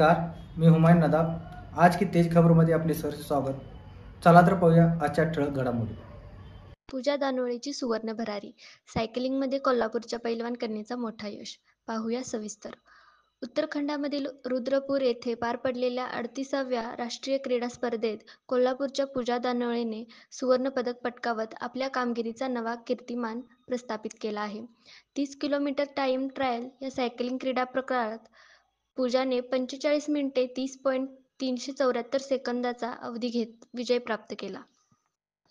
नमस्कार, मी हुमायून नदाब। आज की तेज खबरमध्ये आपले सहर्ष स्वागत। चला तर पाहूया आजच्या ठळक घडामोडी। पूजा दानोळेची सुवर्ण भरारी, सायकलिंगमध्ये कोल्हापूरच्या पैलवान कन्येचा मोठा यश, पाहूया सविस्तर। उत्तराखंडामधील रुद्रपूर येथे पार पडलेल्या 38व्या राष्ट्रीय क्रीडा स्पर्धेत कोल्हापूरच्या पूजा दानोळेने सुवर्ण पदक पटकावत आपल्या कामगिरीचा नवा कीर्तिमान प्रस्थापित केला आहे। 30 किलोमीटर टाइम ट्रायल या सायकलिंग क्रीडा प्रकारात पूजाने 45 मिनिटे 30.374 सेकंदाचा अवधी घेत विजय प्राप्त केला।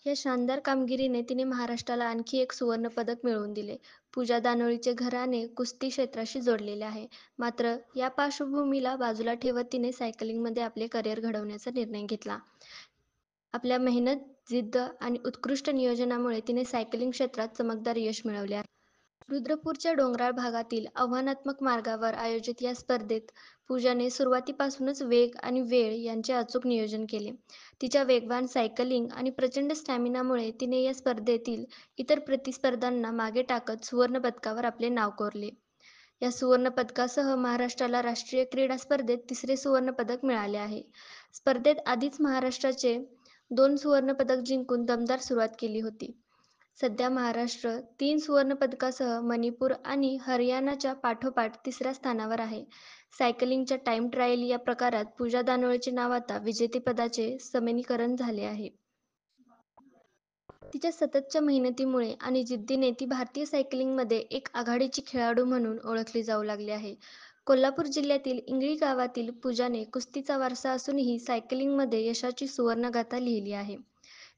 या शानदार कामगिरीने तिने महाराष्ट्राला आणखी एक सुवर्ण पदक मिळवून दिले। पूजा दानोळीचे घराणे कुस्ती क्षेत्राशी जोडलेले आहे, मात्र या पार्श्वभूमीला बाजूला ठेवत तिने सायकलिंगमध्ये आपले करिअर घडवण्याचा निर्णय घेतला। आपल्या मेहनत, जिद्द आणि उत्कृष्ट नियोजनामुळे तिने सायकलिंग क्षेत्रात चमकदार यश मिळवले आहे। रुद्रपूरच्या डोंगराळ भागातील आव्हानात्मक मार्गावर आयोजित या स्पर्धेत पूजाने सुरुवातीपासूनच वेग आणि वेळ यांचे अचूक नियोजन केले। तिच्या वेगवान सायकलिंग आणि प्रचंड स्टॅमिनामुळे तिने या स्पर्धेतील इतर प्रतिस्पर्ध्यांना मागे टाकत सुवर्ण पदकावर आपले नाव कोरले। या सुवर्ण पदकासह महाराष्ट्राला राष्ट्रीय क्रीडा स्पर्धेत तिसरे सुवर्ण पदक मिळाले आहे। स्पर्धेत आधीच महाराष्ट्राचे 2 सुवर्ण पदक जिंकून दमदार सुरुवात केली होती। सध्या महाराष्ट्र 3 सुवर्ण पदकासह मणिपूर आणि हरियाणाच्या पाठोपाठ तिसऱ्या स्थानावर आहे। सायकलिंगच्या टाइम ट्रायल या प्रकारात पूजा दानोळेचे नाव आता विजेतेपदाचे समीकरण झाले आहे। तिच्या सततच्या मेहनतीमुळे आणि जिद्दीने ती भारतीय सायकलिंगमध्ये एक आघाडीची खेळाडू म्हणून ओळखली जाऊ लागली आहे। कोल्हापूर जिल्ह्यातील इंगळी गावातील पूजाने कुस्तीचा वारसा असूनही सायकलिंगमध्ये यशाची सुवर्णगाथा लिहिली आहे।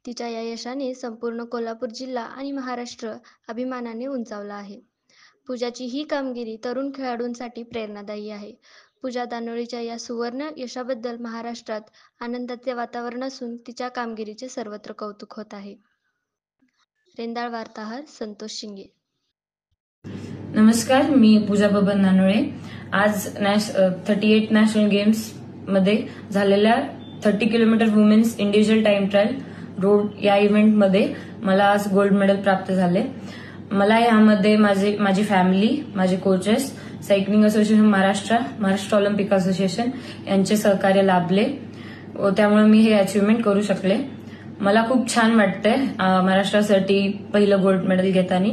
तिच्या या यशाने संपूर्ण कोल्हापूर जिल्हा आणि महाराष्ट्र अभिमानाने उंचावला आहे। पूजाची ही कामगिरी तरुण खेळाडूंसाठी प्रेरणादायी आहे। पूजा दानोळीच्या या सुवर्ण यशाबद्दल महाराष्ट्रात आनंदाचे वातावरण असून तिच्या कामगिरीचे सर्वत्र कौतुक होत आहे। रेंदाळ वार्ताहर संतोष शिंगे। नमस्कार, मी पूजा बबन दानोळे। आज 38 नॅशनल गेम्स मध्ये झालेल्या 30 kilometre women's individual time trial road या इव्हेंटमध्ये मला आज गोल्ड मेडल प्राप्त झाले। मला यामध्ये माझी फॅमिली, माझे coaches, cycling association Maharashtra Olympic association यांचे सहकार्य लाभले व त्यामुळे मी हे अचीवमेंट करू शकले। मला खूप छान वाटतंय महाराष्ट्रासाठी पहिलं गोल्ड मेडल घेताना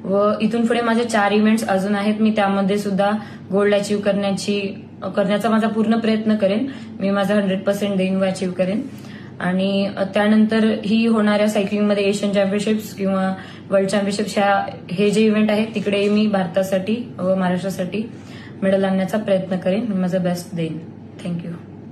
व इथून पुढे माझे 4 इव्हेंट्स अजून आहेत। मी त्यामध्ये सुद्धा गोल्ड अचीव्ह करण्याचा माझा पूर्ण प्रयत्न करेन। मी माझा 100% देईन व अचीव्ह करेन आणि त्यानंतर ही होणाऱ्या सायकलिंगमध्ये एशियन चॅम्पियनशिप्स किंवा वर्ल्ड चॅम्पियनशिप्स हे जे इव्हेंट आहेत तिकडे मी भारतासाठी व महाराष्ट्रासाठी मेडल आणण्याचा प्रयत्न करेन। मी माझा बेस्ट देईन। थँक्यू।